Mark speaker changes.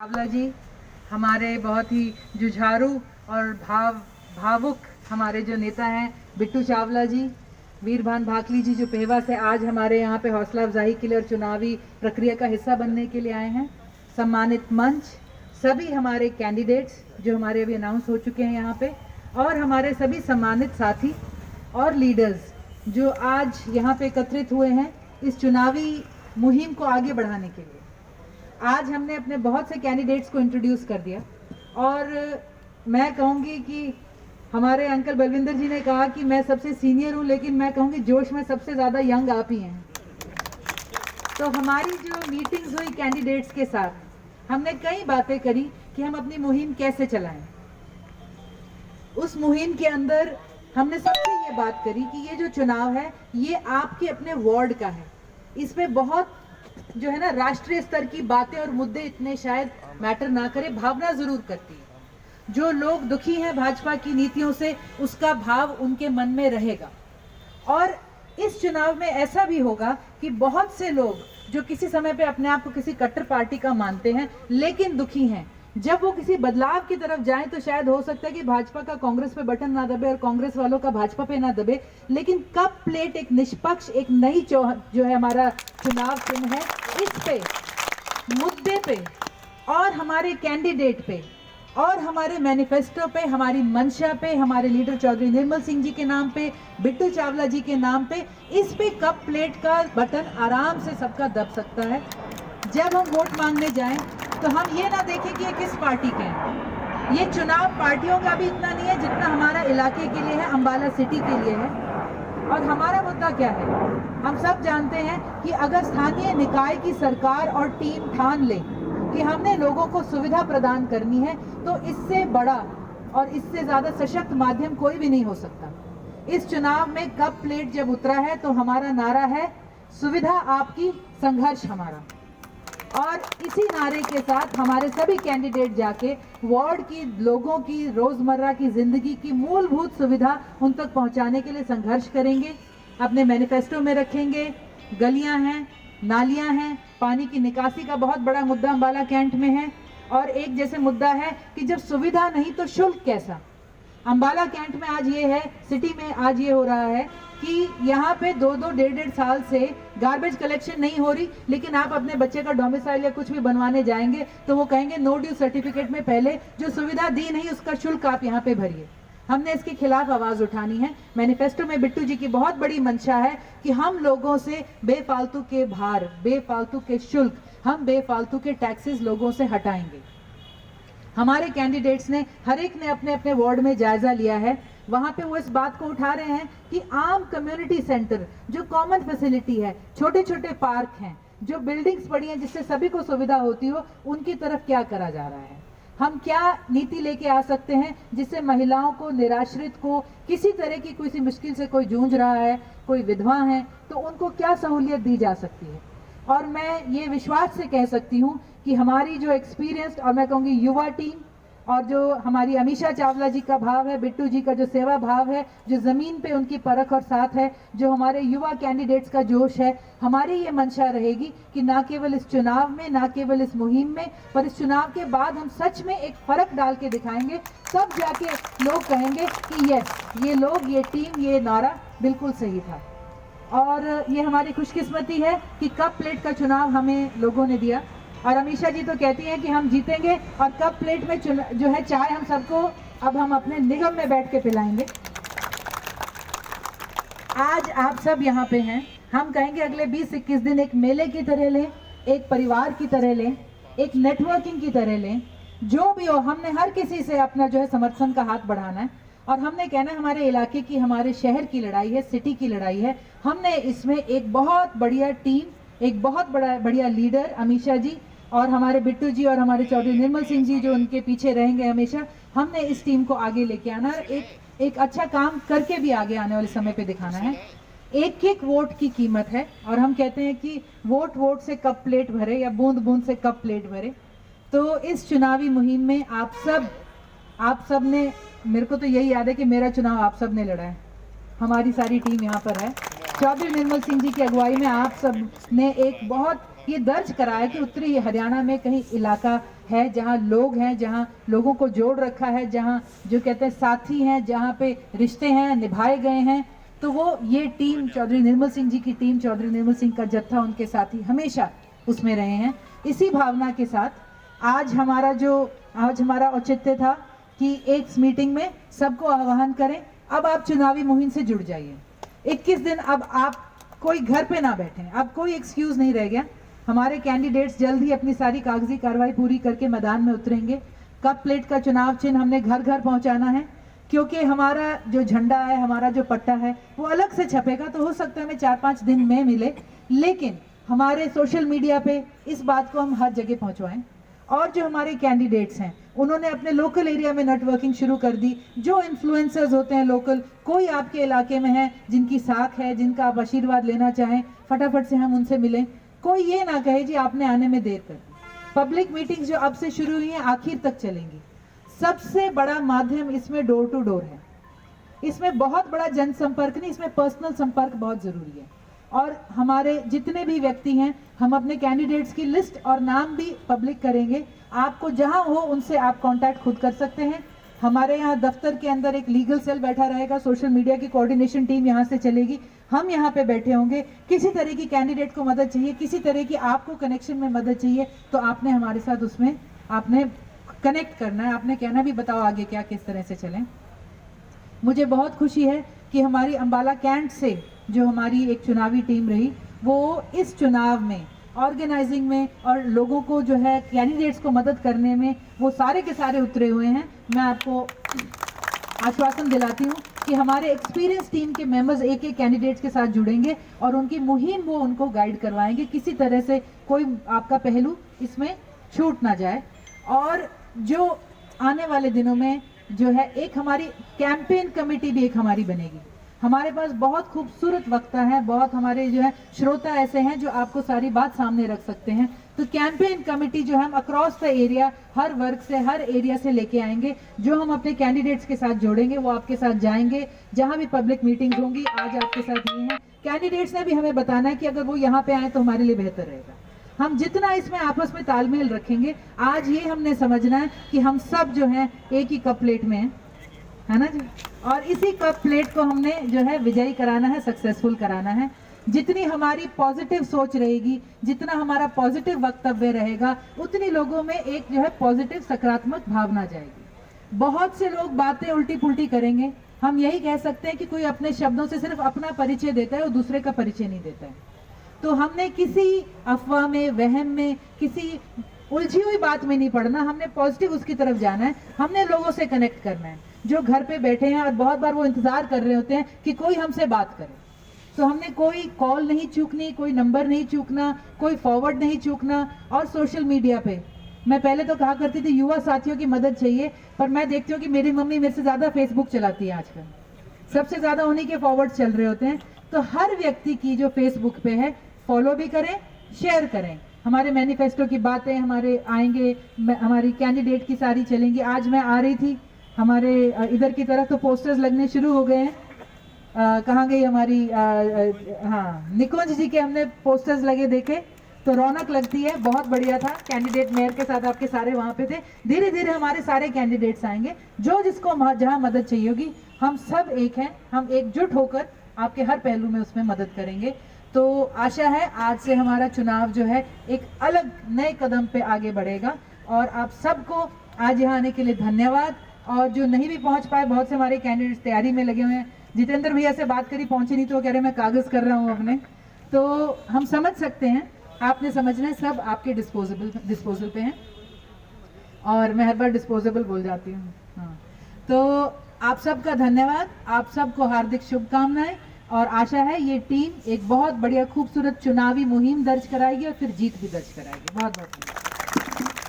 Speaker 1: चावला जी हमारे बहुत ही जुझारू और भावुक हमारे जो नेता हैं, बिट्टू चावला जी, वीरभान भाकली जी जो पेहवा से आज हमारे यहाँ पे हौसला अफजाई के लिए और चुनावी प्रक्रिया का हिस्सा बनने के लिए आए हैं। सम्मानित मंच, सभी हमारे कैंडिडेट्स जो हमारे अभी अनाउंस हो चुके हैं यहाँ पे, और हमारे सभी सम्मानित साथी और लीडर्स जो आज यहाँ पे एकत्रित हुए हैं इस चुनावी मुहिम को आगे बढ़ाने के लिए। आज हमने अपने बहुत से कैंडिडेट्स को इंट्रोड्यूस कर दिया और मैं कहूँगी कि हमारे अंकल बलविंदर जी ने कहा कि मैं सबसे सीनियर हूँ, लेकिन मैं कहूँगी जोश में सबसे ज़्यादा यंग आप ही हैं। तो हमारी जो मीटिंग्स हुई कैंडिडेट्स के साथ, हमने कई बातें करी कि हम अपनी मुहिम कैसे चलाएं। उस मुहिम के अंदर हमने सबसे ये बात करी कि ये जो चुनाव है ये आपके अपने वार्ड का है। इस पे बहुत जो है ना राष्ट्रीय स्तर की बातें और मुद्दे इतने शायद मैटर ना करे, भावना जरूर करती है। जो लोग दुखी हैं भाजपा की नीतियों से, उसका भाव उनके मन में रहेगा। और इस चुनाव में ऐसा भी होगा कि बहुत से लोग जो किसी समय पे अपने आप को किसी कट्टर पार्टी का मानते हैं लेकिन दुखी हैं, जब वो किसी बदलाव की तरफ जाएं तो शायद हो सकता है कि भाजपा का कांग्रेस पे बटन ना दबे और कांग्रेस वालों का भाजपा पे ना दबे, लेकिन कप प्लेट एक निष्पक्ष, एक नई जो है हमारा चुनाव चिन्ह है, इस पे मुद्दे पे और हमारे कैंडिडेट पे और हमारे मैनिफेस्टो पे, हमारी मंशा पे, हमारे लीडर चौधरी निर्मल सिंह जी के नाम पे, बिट्टू चावला जी के नाम पे, इस पे कप प्लेट का बटन आराम से सबका दब सकता है। जब हम वोट मांगने जाएं तो हम ये ना देखें कि ये किस पार्टी के हैं। ये चुनाव पार्टियों का भी इतना नहीं है जितना हमारा इलाके के लिए है, अंबाला सिटी के लिए है। और हमारा मुद्दा क्या है, हम सब जानते हैं कि अगर स्थानीय निकाय की सरकार और टीम ठान ले कि हमने लोगों को सुविधा प्रदान करनी है, तो इससे बड़ा और इससे ज्यादा सशक्त माध्यम कोई भी नहीं हो सकता। इस चुनाव में कप प्लेट जब उतरा है तो हमारा नारा है, सुविधा आपकी, संघर्ष हमारा। और इसी नारे के साथ हमारे सभी कैंडिडेट जाके वार्ड की लोगों की रोजमर्रा की जिंदगी की मूलभूत सुविधा उन तक पहुंचाने के लिए संघर्ष करेंगे। अपने मैनिफेस्टो में रखेंगे। गलियां हैं, नालियां हैं, पानी की निकासी का बहुत बड़ा मुद्दा अंबाला कैंट में है। और एक जैसे मुद्दा है कि जब सुविधा नहीं तो शुल्क कैसा। अंबाला कैंट में आज ये है, सिटी में आज ये हो रहा है कि यहाँ पे 2-2, 1.5 साल से गार्बेज कलेक्शन नहीं हो रही, लेकिन आप अपने बच्चे का डोमिसाइल या कुछ भी बनवाने जाएंगे तो वो कहेंगे नो ड्यू सर्टिफिकेट में पहले जो सुविधा दी नहीं उसका शुल्क आप यहाँ पे भरिए। हमने इसके खिलाफ आवाज उठानी है। मैनिफेस्टो में बिट्टू जी की बहुत बड़ी मंशा है कि हम लोगों से बेफालतू के भार, बेफालतू के शुल्क, हम बेफालतू के टैक्सेस लोगों से हटाएंगे। हमारे कैंडिडेट्स ने हर एक ने अपने अपने वार्ड में जायजा लिया है। वहां पे वो इस बात को उठा रहे हैं कि आम कम्युनिटी सेंटर, जो कॉमन फैसिलिटी है, छोटे छोटे पार्क हैं, जो बिल्डिंग्स पड़ी हैं जिससे सभी को सुविधा होती हो, उनकी तरफ क्या करा जा रहा है। हम क्या नीति लेके आ सकते हैं जिससे महिलाओं को, निराश्रित को, किसी तरह की किसी मुश्किल से कोई जूझ रहा है, कोई विधवा है, तो उनको क्या सहूलियत दी जा सकती है। और मैं ये विश्वास से कह सकती हूँ कि हमारी जो एक्सपीरियंस्ड और मैं कहूँगी युवा टीम, और जो हमारी अमीषा चावला जी का भाव है, बिट्टू जी का जो सेवा भाव है, जो जमीन पे उनकी परख और साथ है, जो हमारे युवा कैंडिडेट्स का जोश है, हमारी ये मंशा रहेगी कि ना केवल इस चुनाव में, ना केवल इस मुहिम में, पर इस चुनाव के बाद हम सच में एक फर्क डाल के दिखाएंगे। तब जाके लोग कहेंगे कि यस, ये लोग, ये टीम, ये नारा बिल्कुल सही था। और ये हमारी खुशकिस्मती है कि कप प्लेट का चुनाव हमें लोगों ने दिया। और अमीषा जी तो कहती हैं कि हम जीतेंगे और कप प्लेट में जो है चाय हम सबको अब हम अपने निगम में बैठ के पिलाएंगे। आज आप सब यहाँ पे हैं, हम कहेंगे अगले 20-21 दिन एक मेले की तरह लें, एक परिवार की तरह लें, एक नेटवर्किंग की तरह लें। जो भी हो, हमने हर किसी से अपना जो है समर्थन का हाथ बढ़ाना है और हमने कहना है हमारे इलाके की, हमारे शहर की लड़ाई है, सिटी की लड़ाई है। हमने इसमें एक बहुत बढ़िया टीम, एक बहुत बढ़िया लीडर अमीषा जी और हमारे बिट्टू जी और हमारे चौधरी निर्मल सिंह जी जो उनके पीछे रहेंगे हमेशा, हमने इस टीम को आगे लेके आना है। एक अच्छा काम करके भी आगे आने वाले समय पे दिखाना है। एक एक वोट की कीमत है और हम कहते हैं कि वोट वोट से कप प्लेट भरे या बूंद बूंद से कप प्लेट भरे। तो इस चुनावी मुहिम में आप सब ने, मेरे को तो यही याद है कि मेरा चुनाव आप सब ने लड़ा है, हमारी सारी टीम यहाँ पर है। चौधरी निर्मल सिंह जी की अगुवाई में आप सब ने एक बहुत ये दर्ज कराया कि उत्तरी हरियाणा में कहीं इलाका है, जहाँ लोग हैं, जहाँ लोगों को जोड़ रखा है, जहाँ जो कहते हैं साथी हैं, जहाँ पे रिश्ते हैं निभाए गए हैं, तो वो ये टीम चौधरी निर्मल सिंह जी की टीम, चौधरी निर्मल सिंह का जत्था, उनके साथी हमेशा उसमें रहे हैं। इसी भावना के साथ आज हमारा औचित्य था कि एक मीटिंग में सबको आह्वान करें, अब आप चुनावी मुहिम से जुड़ जाइए। 21 दिन अब आप कोई घर पे ना बैठें, अब कोई एक्सक्यूज नहीं रह गया। हमारे कैंडिडेट्स जल्द ही अपनी सारी कागजी कार्रवाई पूरी करके मैदान में उतरेंगे। कप प्लेट का चुनाव चिन्ह हमने घर घर पहुंचाना है, क्योंकि हमारा जो झंडा है, हमारा जो पट्टा है, वो अलग से छपेगा तो हो सकता है हमें 4-5 दिन में मिले, लेकिन हमारे सोशल मीडिया पे इस बात को हम हर जगह पहुंचवाएं। और जो हमारे कैंडिडेट्स हैं, उन्होंने अपने लोकल एरिया में नेटवर्किंग शुरू कर दी। जो इन्फ्लुएंसर्स होते हैं लोकल, कोई आपके इलाके में है जिनकी साख है, जिनका आप आशीर्वाद लेना चाहें, फटाफट से हम उनसे मिलें। कोई ये ना कहे जी आपने आने में देर कर दी। पब्लिक मीटिंग्स जो अब से शुरू हुई हैं आखिर तक चलेंगी। सबसे बड़ा माध्यम इसमें डोर टू डोर है। इसमें बहुत बड़ा जनसंपर्क नहीं, इसमें पर्सनल संपर्क बहुत जरूरी है। और हमारे जितने भी व्यक्ति हैं, हम अपने कैंडिडेट्स की लिस्ट और नाम भी पब्लिक करेंगे। आपको जहां हो उनसे आप कांटेक्ट खुद कर सकते हैं। हमारे यहाँ दफ्तर के अंदर एक लीगल सेल बैठा रहेगा, सोशल मीडिया की कोऑर्डिनेशन टीम यहाँ से चलेगी, हम यहाँ पे बैठे होंगे। किसी तरह की कैंडिडेट को मदद चाहिए, किसी तरह की आपको कनेक्शन में मदद चाहिए, तो आपने हमारे साथ उसमें आपने कनेक्ट करना है। आपने कहना भी बताओ आगे क्या किस तरह से चलें। मुझे बहुत खुशी है कि हमारी अंबाला कैंट से जो हमारी एक चुनावी टीम रही, वो इस चुनाव में ऑर्गेनाइजिंग में और लोगों को जो है कैंडिडेट्स को मदद करने में वो सारे के सारे उतरे हुए हैं। मैं आपको आश्वासन दिलाती हूँ कि हमारे एक्सपीरियंस टीम के मेंबर्स एक एक कैंडिडेट्स के साथ जुड़ेंगे और उनकी मुहिम वो उनको गाइड करवाएंगे। किसी तरह से कोई आपका पहलू इसमें छूट ना जाए। और जो आने वाले दिनों में जो है एक हमारी कैंपेन कमेटी भी एक हमारी बनेगी। हमारे पास बहुत खूबसूरत वक्ता है, बहुत हमारे जो है श्रोता ऐसे हैं जो आपको सारी बात सामने रख सकते हैं। तो कैंपेन कमेटी जो हम अक्रॉस द एरिया, हर वर्ग से, हर एरिया से लेके आएंगे। जो हम अपने कैंडिडेट्स के साथ जोड़ेंगे वो आपके साथ जाएंगे। जहां भी पब्लिक मीटिंग्स होंगी, आज आपके साथ ये हैं। कैंडिडेट्स ने भी हमें बताना है कि अगर वो यहाँ पे आए तो हमारे लिए बेहतर रहेगा। हम जितना इसमें आपस में तालमेल रखेंगे, आज ये हमने समझना है कि हम सब जो है एक ही कप प्लेट में है ना जी। और इसी कप प्लेट को हमने जो है विजयी कराना है, सक्सेसफुल कराना है। जितनी हमारी पॉजिटिव सोच रहेगी, जितना हमारा पॉजिटिव वक्तव्य रहेगा, उतनी लोगों में एक जो है पॉजिटिव सकारात्मक भावना जाएगी। बहुत से लोग बातें उल्टी पुल्टी करेंगे। हम यही कह सकते हैं कि कोई अपने शब्दों से सिर्फ अपना परिचय देता है और दूसरे का परिचय नहीं देता है। तो हमने किसी अफवाह में, वहम में, किसी उलझी हुई बात में नहीं पड़ना। हमने पॉजिटिव उसकी तरफ जाना है। हमने लोगों से कनेक्ट करना है जो घर पे बैठे हैं और बहुत बार वो इंतजार कर रहे होते हैं कि कोई हमसे बात करे। तो हमने कोई कॉल नहीं चूकनी, कोई नंबर नहीं चूकना, कोई फॉरवर्ड नहीं चूकना। और सोशल मीडिया पे मैं पहले तो कहा करती थी युवा साथियों की मदद चाहिए, पर मैं देखती हूँ कि मेरी मम्मी मेरे से ज्यादा फेसबुक चलाती है आजकल। सबसे ज्यादा उन्हीं के फॉरवर्ड चल रहे होते हैं। तो हर व्यक्ति की जो फेसबुक पे है फॉलो भी करें, शेयर करें। हमारे मैनिफेस्टो की बातें हमारे आएंगे, हमारी कैंडिडेट की सारी चलेंगी। आज मैं आ रही थी, हमारे इधर की तरफ तो पोस्टर्स लगने शुरू हो गए हैं। कहाँ गई हमारी हाँ, निकुंज जी के हमने पोस्टर्स लगे देखे तो रौनक लगती है। बहुत बढ़िया था। कैंडिडेट मेयर के साथ आपके सारे वहाँ पे थे। धीरे धीरे हमारे सारे कैंडिडेट्स आएंगे। जो जिसको जहाँ मदद चाहिए होगी, हम सब एक हैं, हम एकजुट होकर आपके हर पहलू में उसमें मदद करेंगे। तो आशा है आज से हमारा चुनाव जो है एक अलग नए कदम पे आगे बढ़ेगा। और आप सबको आज यहाँ आने के लिए धन्यवाद। और जो नहीं भी पहुंच पाए, बहुत से हमारे कैंडिडेट्स तैयारी में लगे हुए हैं। जितेंद्र भैया से बात करी, पहुंचे नहीं तो वो कह रहे मैं कागज कर रहा हूँ अपने। तो हम समझ सकते हैं, आपने समझना है, सब आपके डिस्पोजल पे हैं। और मैं हर बार डिस्पोजेबल बोल जाती हूँ। हाँ, तो आप सबका धन्यवाद, आप सबको हार्दिक शुभकामनाएं। और आशा है ये टीम एक बहुत बढ़िया खूबसूरत चुनावी मुहिम दर्ज कराएगी और फिर जीत भी दर्ज कराएगी। बहुत बहुत धन्यवाद।